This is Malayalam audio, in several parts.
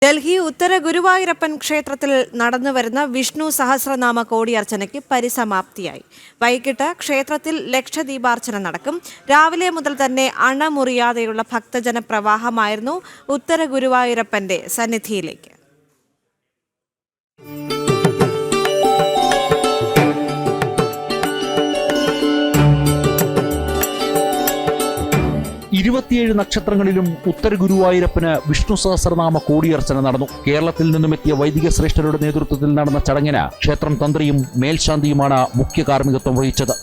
ഡൽഹി ഉത്തര ഗുരുവായൂരപ്പൻ ക്ഷേത്രത്തിൽ നടന്നുവരുന്ന വിഷ്ണു സഹസ്രനാമ കോടിയർച്ചനയ്ക്ക് പരിസമാപ്തിയായി. വൈകിട്ട് ക്ഷേത്രത്തിൽ ലക്ഷദീപാർച്ചന നടക്കും. രാവിലെ മുതൽ തന്നെ അണമുറിയാതെയുള്ള ഭക്തജന പ്രവാഹമായിരുന്നു ഉത്തര ഗുരുവായൂരപ്പന്റെ സന്നിധിയിലേക്ക്. 27 നക്ഷത്രങ്ങളിലും ഉത്തര ഗുരുവായൂരപ്പന് വിഷ്ണു സഹസ്രനാമ കോടിയർച്ചന നടന്നു. കേരളത്തിൽ നിന്നുമെത്തിയ വൈദിക ശ്രേഷ്ഠരുടെ നേതൃത്വത്തിൽ നടന്ന ചടങ്ങിന് ക്ഷേത്രം തന്ത്രിയും മേൽശാന്തിയുമാണ് മുഖ്യ കാർമ്മികത്വം വഹിച്ചത്.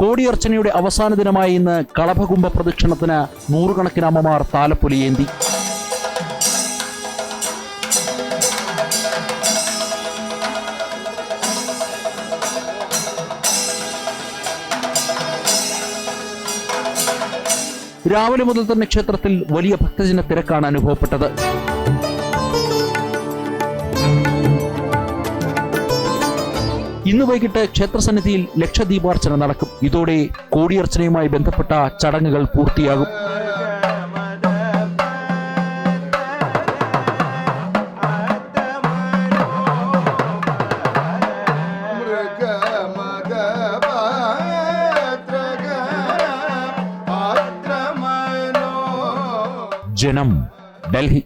കോടിയർച്ചനയുടെ അവസാന ദിനമായ ഇന്ന് കളഭകുംഭ പ്രദക്ഷിണത്തിന് നൂറുകണക്കിന് അമ്മമാർ താലപ്പൊലിയേന്തി. രാവിലെ മുതൽ തന്നെ ക്ഷേത്രത്തിൽ വലിയ ഭക്തജന തിരക്കാണ് അനുഭവപ്പെട്ടത്. ഇന്ന് വൈകിട്ട് ക്ഷേത്രസന്നിധിയിൽ ലക്ഷദീപാർച്ചന നടക്കും. ഇതോടെ കോടിയർച്ചനയുമായി ബന്ധപ്പെട്ട ചടങ്ങുകൾ പൂർത്തിയാകും. ജനം, ഡൽഹി.